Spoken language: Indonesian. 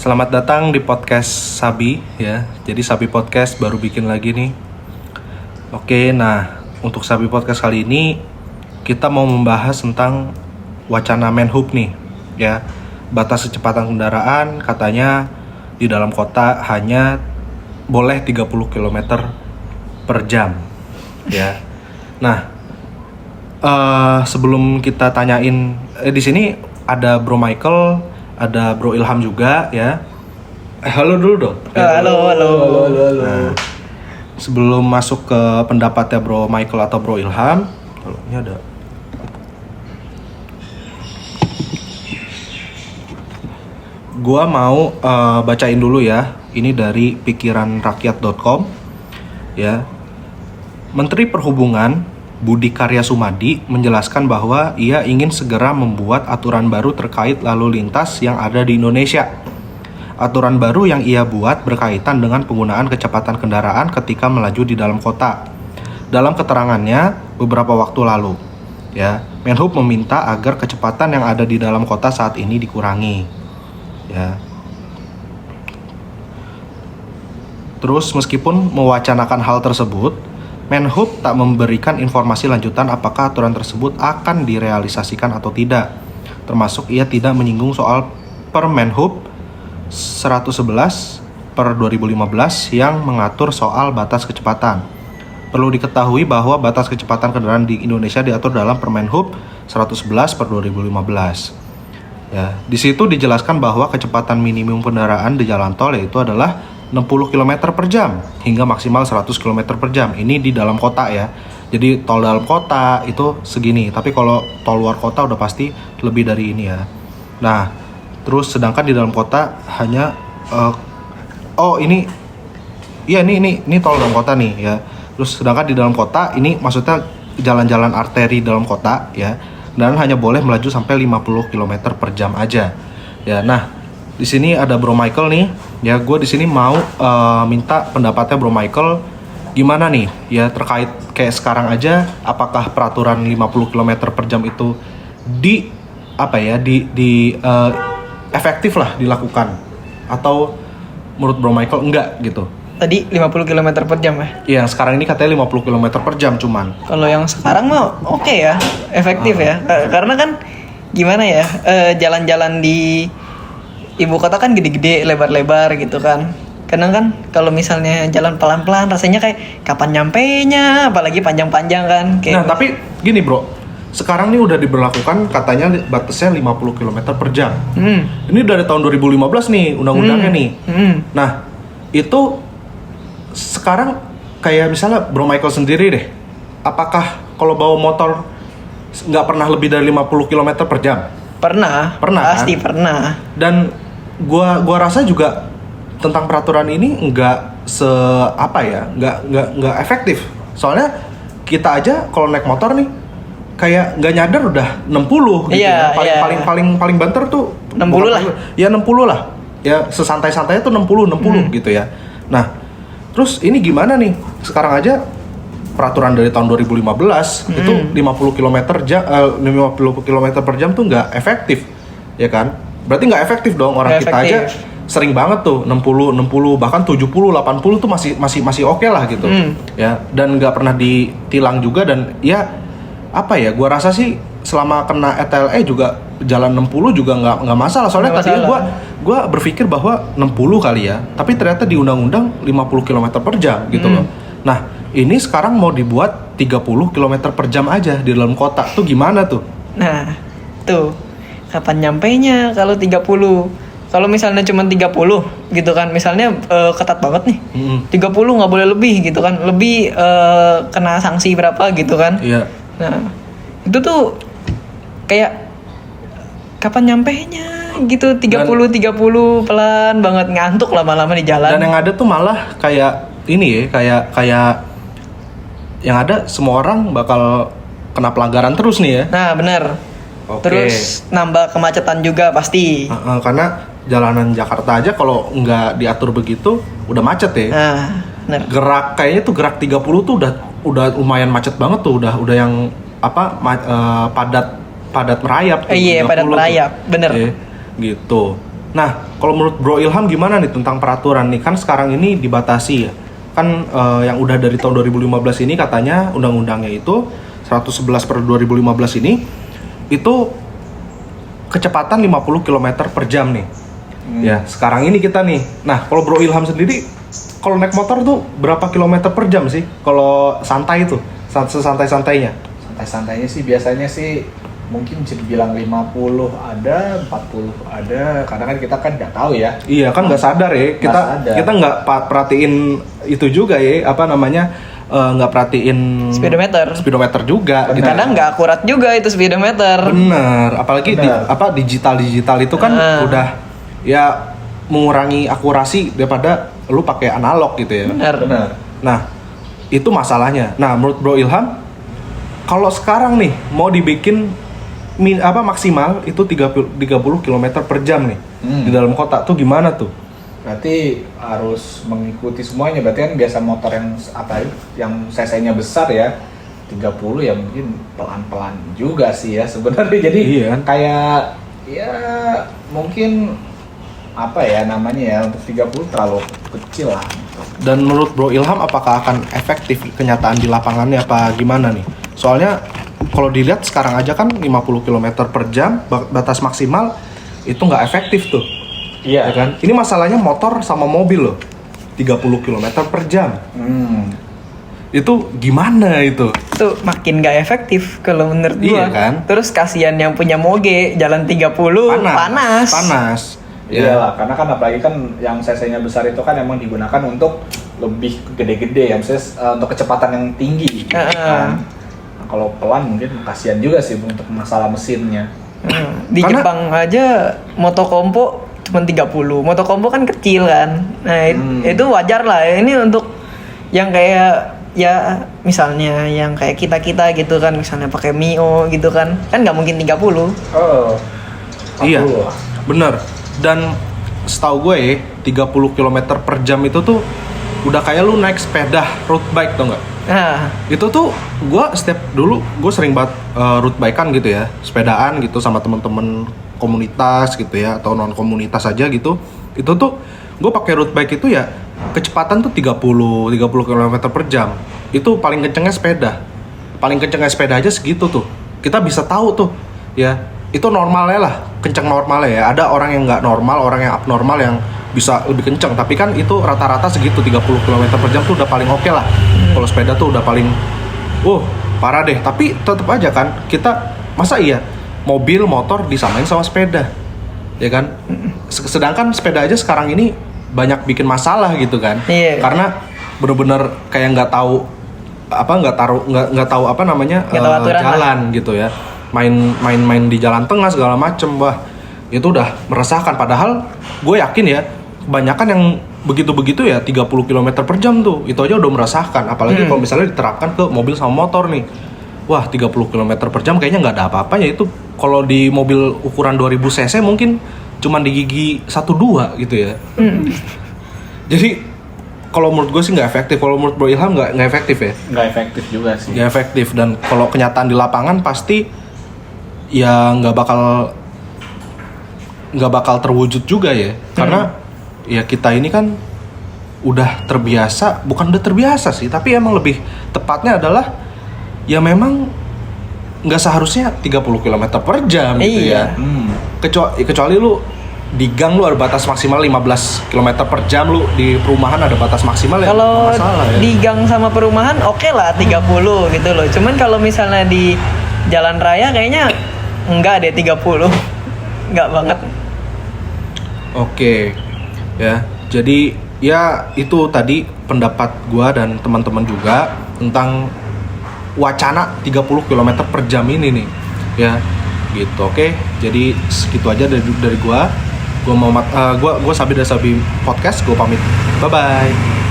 Selamat datang di podcast Sabi ya. Jadi Sabi Podcast baru bikin lagi nih. Oke, nah untuk Sabi Podcast kali ini kita mau membahas tentang wacana Menhub nih ya. Batas kecepatan kendaraan katanya di dalam kota hanya boleh 30 km per jam ya. Nah, sebelum kita tanyain di sini ada Bro Michael, ada Bro Ilham juga ya. Halo dulu dong. Halo. Nah, sebelum masuk ke pendapatnya Bro Michael atau Bro Ilham, kalau ini ada. Gua mau bacain dulu ya. Ini dari pikiranrakyat.com ya. Menteri Perhubungan Budi Karya Sumadi menjelaskan bahwa ia ingin segera membuat aturan baru terkait lalu lintas yang ada di Indonesia. Aturan baru yang ia buat berkaitan dengan penggunaan kecepatan kendaraan ketika melaju di dalam kota. Dalam keterangannya beberapa waktu lalu, ya, Menhub meminta agar kecepatan yang ada di dalam kota saat ini dikurangi. Ya. Terus meskipun mewacanakan hal tersebut, Menhub tak memberikan informasi lanjutan apakah aturan tersebut akan direalisasikan atau tidak. Termasuk ia tidak menyinggung soal Permenhub 111 per 2015 yang mengatur soal batas kecepatan. Perlu diketahui bahwa batas kecepatan kendaraan di Indonesia diatur dalam Permenhub 111 per 2015. Ya, di situ dijelaskan bahwa kecepatan minimum kendaraan di jalan tol yaitu adalah 60 km per jam hingga maksimal 100 km per jam. Ini di dalam kota ya. Jadi tol dalam kota itu segini. Tapi kalau tol luar kota udah pasti lebih dari ini ya. Nah, terus sedangkan di dalam kota hanya ini tol dalam kota nih ya. Terus sedangkan di dalam kota ini maksudnya jalan-jalan arteri dalam kota ya. Dan hanya boleh melaju sampai 50 km per jam aja. Ya, nah di sini ada Bro Michael nih. Ya, gue di sini mau minta pendapatnya Bro Michael gimana nih ya terkait kayak sekarang aja, apakah peraturan 50 km per jam itu efektif lah dilakukan atau menurut Bro Michael enggak gitu. Tadi 50 km per jam ya? Iya, yang sekarang ini katanya 50 km per jam cuman. Kalau yang sekarang mah oke ya, efektif ya. Karena kan gimana ya, jalan-jalan di ibu kota kan gede-gede, lebar-lebar gitu kan. Kadang kan kalau misalnya jalan pelan-pelan rasanya kayak kapan nyampenya, apalagi panjang-panjang kan. Nah, tapi gini bro, sekarang nih udah diberlakukan katanya batasnya 50 km per jam. Ini dari tahun 2015 nih undang-undangnya nih. Nah, itu sekarang kayak misalnya Bro Michael sendiri deh, apakah kalau bawa motor nggak pernah lebih dari 50 km per jam? Pernah pasti kan? Pernah. Dan gua rasa juga tentang peraturan ini nggak efektif. Soalnya kita aja kalau naik motor nih kayak nggak nyadar udah 60 gitu ya. Paling banter tuh 60 lah. Ya 60 lah. Ya sesantai-santainya tuh 60 gitu ya. Nah, terus ini gimana nih? Sekarang aja peraturan dari tahun 2015 itu 50 km per jam tuh nggak efektif, ya kan? Berarti nggak efektif dong, orang kita aja sering banget tuh 60 bahkan 70 80 tuh masih oke lah gitu. Ya, dan nggak pernah ditilang juga dan ya apa ya? Gua rasa sih selama kena ETLE juga jalan 60 juga nggak masalah. Soalnya tadinya gua berpikir bahwa 60 kali ya, tapi ternyata di undang-undang 50 km per jam gitu loh. Nah, ini sekarang mau dibuat 30 km per jam aja di dalam kota. Tuh gimana tuh? Nah, tuh. Kapan nyampainya kalau 30? Kalau misalnya cuma 30 gitu kan. Misalnya ketat banget nih. 30 nggak boleh lebih gitu kan. Lebih kena sanksi berapa gitu kan. Iya. Nah, itu tuh kayak kapan nyampainya gitu. 30 pelan banget, ngantuk lama-lama di jalan. Dan yang ada tuh malah kayak ini ya, kayak yang ada semua orang bakal kena pelanggaran terus nih ya. Nah, benar. Terus nambah kemacetan juga pasti. Karena jalanan Jakarta aja kalau nggak diatur begitu udah macet ya. Nah, benar. Kayaknya tuh gerak 30 tuh udah lumayan macet banget tuh, udah yang padat merayap tuh. Iya, padat merayap, bener. Gitu. Nah, kalau menurut Bro Ilham gimana nih tentang peraturan nih? Kan sekarang ini dibatasi ya. Kan yang udah dari tahun 2015 ini katanya undang-undangnya itu 111 per 2015 ini itu kecepatan 50 km per jam nih. Ya, sekarang ini kita nih. Nah, kalau Bro Ilham sendiri kalau naik motor tuh berapa kilometer per jam sih? Kalau santai tuh, sesantai-santainya. Santai-santainya sih biasanya sih mungkin bisa dibilang 50 ada, 40 ada, karena kan kita kan nggak tahu ya. Iya kan nggak sadar ya, kita nggak perhatiin itu juga ya, apa namanya, nggak perhatiin speedometer juga. Bener. Gitu. Kadang nggak akurat juga itu speedometer. Bener, apalagi digital itu kan udah ya mengurangi akurasi daripada lu pakai analog gitu ya. Benar. Nah itu masalahnya. Nah menurut Bro Ilham, kalau sekarang nih mau dibikin maksimal itu 30 km per jam nih di dalam kota tuh gimana tuh? Berarti harus mengikuti semuanya. Berarti kan biasa motor yang cc-nya besar ya 30 ya mungkin pelan-pelan juga sih ya sebenarnya. Jadi iya. Kayak ya mungkin apa ya namanya ya, untuk 30 terlalu kecil lah. Dan menurut Bro Ilham apakah akan efektif kenyataan di lapangannya apa gimana nih? Soalnya kalau dilihat sekarang aja kan 50 km per jam batas maksimal itu nggak efektif tuh. Iya Ya kan? Ini masalahnya motor sama mobil loh. 30 km per jam. Itu gimana itu? Itu makin gak efektif kalau menurut gua. Iya kan? Terus kasihan yang punya moge jalan 30 panas. Iya lah, karena kan apalagi kan yang cc-nya besar itu kan emang digunakan untuk lebih gede-gede ya, misalnya untuk kecepatan yang tinggi. Kan? Nah, kalau pelan mungkin kasihan juga sih untuk masalah mesinnya. Di Karena- Jepang aja motokompo cuma 30. Motokompo kan kecil kan. Nah, itu wajar lah. Ini untuk yang kayak ya misalnya yang kayak kita gitu kan, misalnya pakai Mio gitu kan nggak mungkin 30. Oh. Iya, 40 lah. bener. Dan setahu gue ya, 30 km per jam itu tuh udah kayak lu naik sepeda road bike tau nggak? Nah, Itu tuh gue gue sering banget road bikean gitu ya, sepedaan gitu sama temen-temen komunitas gitu ya, atau non komunitas aja gitu. Itu tuh gue pakai road bike itu ya kecepatan tuh 30 km per jam. Itu paling kencengnya sepeda. Paling kencengnya sepeda aja segitu tuh. Kita bisa tahu tuh ya, itu normalnya lah, kenceng normalnya ya. Ada orang yang nggak normal, orang yang abnormal yang bisa lebih kenceng. Tapi kan itu rata-rata segitu, 30 km per jam tuh udah paling oke lah. Kalau sepeda tuh udah paling, parah deh. Tapi tetap aja kan, kita masa iya mobil, motor disamain sama sepeda, ya kan? Sedangkan sepeda aja sekarang ini banyak bikin masalah gitu kan? Iya. Karena bener-bener kayak nggak tahu apa namanya Nggak tahu aturan jalan gitu ya. Main di jalan tengah segala macem, wah itu udah meresahkan. Padahal gue yakin ya kebanyakan yang begitu-begitu ya 30 km per jam tuh itu aja udah meresahkan. Apalagi kalau misalnya diterapkan ke mobil sama motor nih, wah 30 km per jam kayaknya nggak ada apa-apanya. Itu kalau di mobil ukuran 2000 cc mungkin cuman di gigi 1-2 gitu ya. Jadi kalau menurut gue sih nggak efektif. Kalau menurut Bro Ilham nggak efektif ya? Nggak efektif juga sih. Nggak efektif. Dan kalau kenyataan di lapangan pasti ya nggak bakal terwujud juga ya. Karena ya kita ini kan udah terbiasa, bukan udah terbiasa sih, tapi emang lebih tepatnya adalah ya memang nggak seharusnya 30 km per jam gitu Iya. ya. Kecuali lu di gang lu ada batas maksimal 15 km per jam, lu di perumahan ada batas maksimal ya kalau nggak masalah ya. di gang sama perumahan oke lah 30 gitu loh. Cuman kalau misalnya di jalan raya kayaknya enggak deh 30. Enggak banget. Oke, ya. Jadi ya itu tadi pendapat gua dan teman-teman juga tentang wacana 30 km per jam ini nih, ya. Gitu. Oke. Jadi segitu aja dari gua. Gua Sabi dari Sabi Podcast. Gua pamit. Bye bye.